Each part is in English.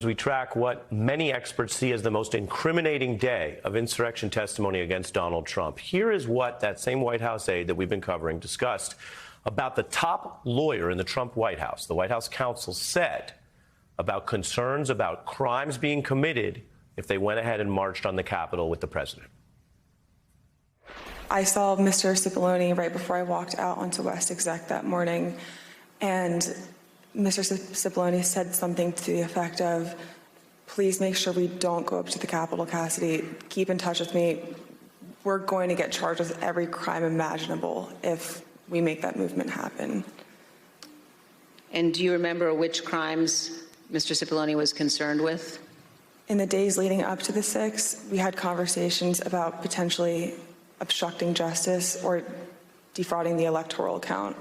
We track what many experts see as the most incriminating day of insurrection testimony against Donald Trump. Here is what that same White House aide that we've been covering discussed about the top lawyer in the Trump White House. The White House counsel said about concerns about crimes being committed if they went ahead and marched on the Capitol with the president. I saw Mr. Cipollone right before I walked out onto West Exec that morning, and Mr. Cipollone said something to the effect of, please make sure we don't go up to the Capitol, Cassidy. Keep in touch with me. We're going to get charged with every crime imaginable if we make that movement happen. And do you remember which crimes Mr. Cipollone was concerned with? In the days leading up to the 6th, we had conversations about potentially obstructing justice or defrauding the electoral count.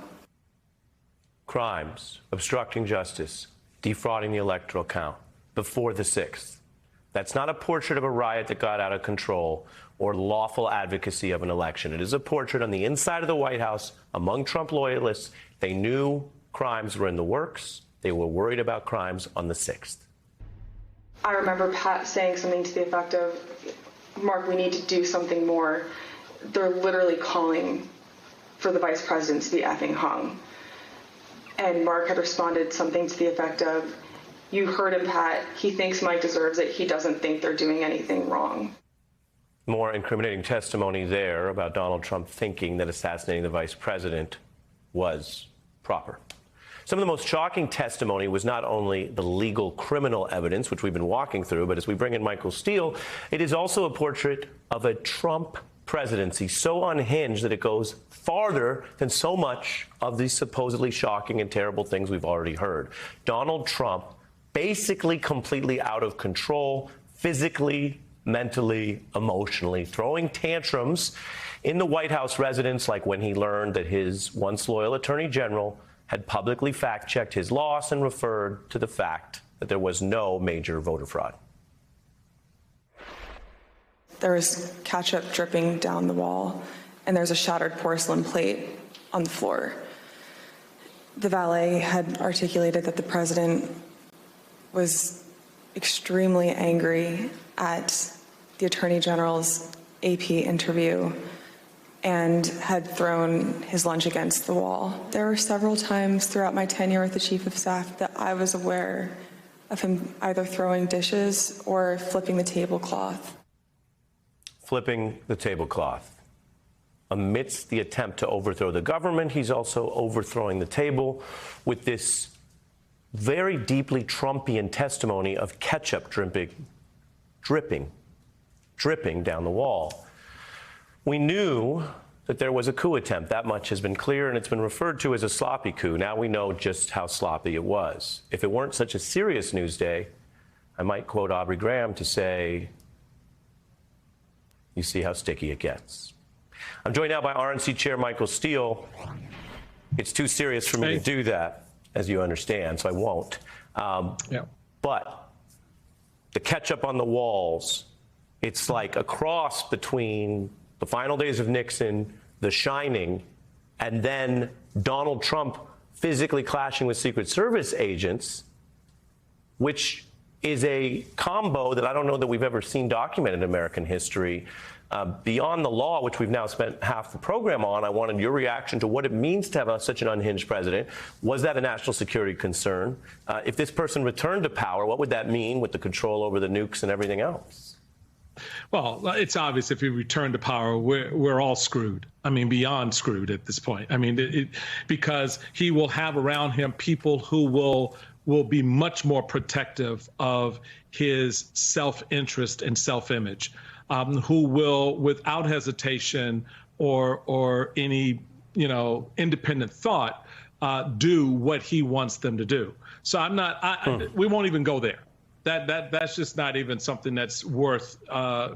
Crimes, obstructing justice, defrauding the electoral count before the 6th. That's not a portrait of a riot that got out of control or lawful advocacy of an election. It is a portrait on the inside of the White House among Trump loyalists. They knew crimes were in the works. They were worried about crimes on the 6th. I remember Pat saying something to the effect of, Mark, we need to do something more. They're literally calling for the vice president to be effing hung. And Mark had responded something to the effect of, you heard him, Pat. He thinks Mike deserves it. He doesn't think they're doing anything wrong. More incriminating testimony there about Donald Trump thinking that assassinating the vice president was proper. Some of the most shocking testimony was not only the legal criminal evidence, which we've been walking through, but as we bring in Michael Steele, it is also a portrait of a Trump presidency so unhinged that it goes farther than so much of these supposedly shocking and terrible things we've already heard. Donald Trump basically completely out of control, physically, mentally, emotionally, throwing tantrums in the White House residence, like when he learned that his once loyal attorney general had publicly fact-checked his loss and referred to the fact that there was no major voter fraud. There was ketchup dripping down the wall, and there's a shattered porcelain plate on the floor. The valet had articulated that the president was extremely angry at the Attorney General's AP interview and had thrown his lunch against the wall. There were several times throughout my tenure with the Chief of Staff that I was aware of him either throwing dishes or flipping the tablecloth. Flipping the tablecloth. Amidst the attempt to overthrow the government, he's also overthrowing the table with this very deeply Trumpian testimony of ketchup dripping down the wall. We knew that there was a coup attempt. That much has been clear, and it's been referred to as a sloppy coup. Now we know just how sloppy it was. If it weren't such a serious news day, I might quote Aubrey Graham to say, you see how sticky it gets. I'm joined now by RNC Chair Michael Steele. It's too serious for me to do that, as you understand, so I won't. But the ketchup on the walls, it's like a cross between the final days of Nixon, The Shining, and then Donald Trump physically clashing with Secret Service agents, which is a combo that I don't know that we've ever seen documented in American history. Beyond the law, which we've now spent half the program on, I wanted your reaction to what it means to have such an unhinged president. Was that a national security concern? If this person returned to power, what would that mean with the control over the nukes and everything else? Well, it's obvious if he returned to power, we're all screwed. I mean, beyond screwed at this point. I mean, because he will have around him people who will be much more protective of his self-interest and self-image, who will, without hesitation or any, independent thought, do what he wants them to do. So we won't even go there. That's just not even something that's worth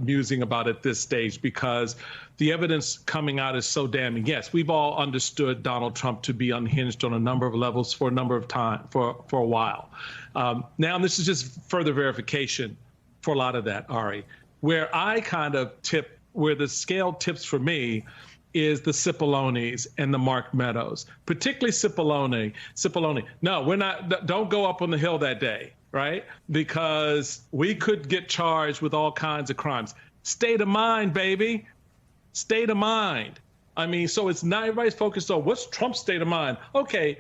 musing about at this stage, because the evidence coming out is so damning. Yes, we've all understood Donald Trump to be unhinged on a number of levels for a number of time, for a while. Now this is just further verification for a lot of that, Ari. Where I kind of where the scale tips for me is the Cipollones and the Mark Meadows, particularly Cipollone. No, we're not. Don't go up on the Hill that day. right? Because we could get charged with all kinds of crimes. State of mind, baby. State of mind. I mean, so it's not everybody's focused on what's Trump's state of mind. Okay,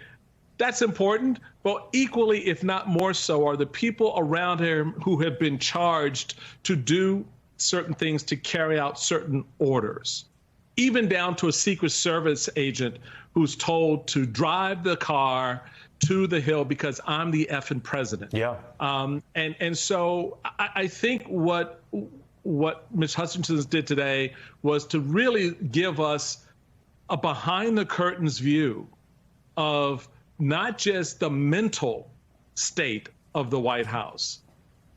that's important, but equally, if not more so, are the people around him who have been charged to do certain things, to carry out certain orders, even down to a Secret Service agent who's told to drive the car to the Hill because I'm the effing president. Yeah. And so I think what Ms. Hutchinson did today was to really give us a behind the curtains view of not just the mental state of the White House,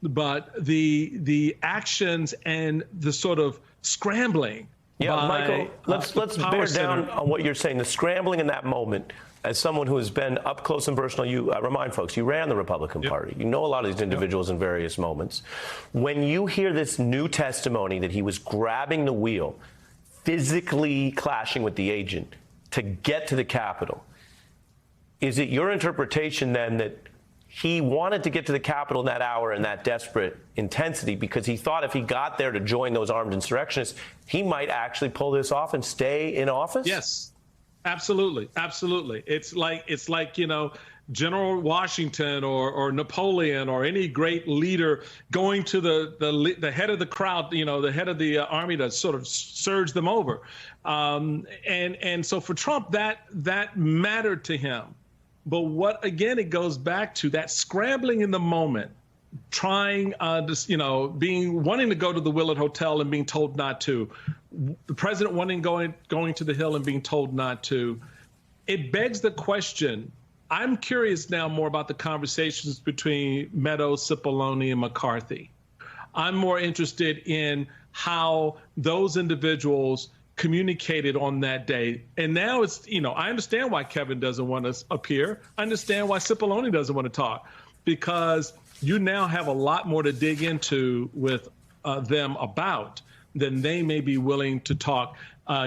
but the actions and the sort of scrambling. Yeah, by, Michael, let's bear down on what you're saying. The scrambling in that moment, as someone who has been up close and personal, you remind folks, you ran the Republican Party. You know a lot of these individuals in various moments. When you hear this new testimony that he was grabbing the wheel, physically clashing with the agent to get to the Capitol, is it your interpretation then that he wanted to get to the Capitol in that hour in that desperate intensity because he thought if he got there to join those armed insurrectionists, he might actually pull this off and stay in office? Yes, absolutely. Absolutely. It's like, you know, General Washington or Napoleon or any great leader going to the head of the crowd, you know, the head of the army to sort of surge them over. And so for Trump, that mattered to him. But what, again, it goes back to that scrambling in the moment, trying, wanting to go to the Willard Hotel and being told not to, the president wanting going to the Hill and being told not to. It begs the question. I'm curious now more about the conversations between Meadows, Cipollone, and McCarthy. I'm more interested in how those individuals communicated on that day. And now it's, I understand why Kevin doesn't want to appear. I understand why Cipollone doesn't want to talk, because you now have a lot more to dig into with them about than they may be willing to talk.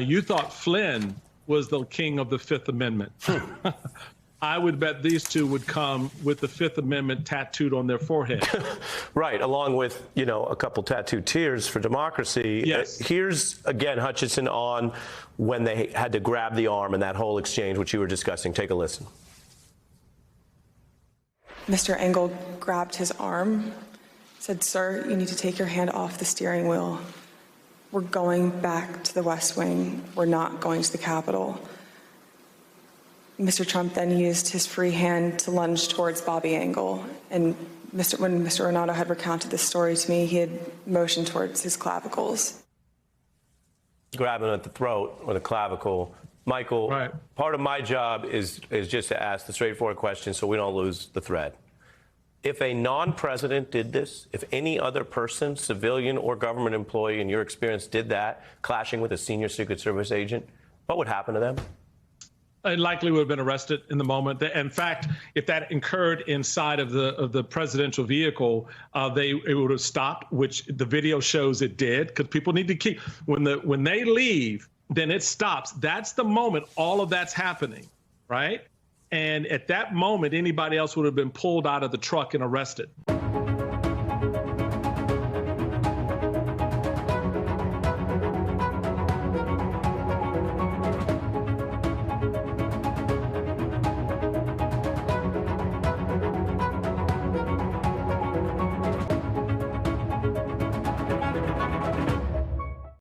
You thought Flynn was the king of the Fifth Amendment. I would bet these two would come with the Fifth Amendment tattooed on their forehead. Right, along with, a couple tattooed tears for democracy. Yes. Here's, again, Hutchinson on when they had to grab the arm and that whole exchange, which you were discussing. Take a listen. Mr. Engel grabbed his arm, said, "Sir, you need to take your hand off the steering wheel. We're going back to the West Wing. We're not going to the Capitol." Mr. Trump then used his free hand to lunge towards Bobby Engel. And when Mr. Renato had recounted this story to me, he had motioned towards his clavicles. Grabbing at the throat or the clavicle. Michael, right. Part of my job is just to ask the straightforward question so we don't lose the thread. If a non-president did this, if any other person, civilian or government employee in your experience did that, clashing with a senior Secret Service agent, what would happen to them? It likely would have been arrested in the moment. In fact, if that occurred inside of the presidential vehicle, it would have stopped, which the video shows it did, because people need to keep, when they leave, then it stops. That's the moment all of that's happening, right? And at that moment, anybody else would have been pulled out of the truck and arrested.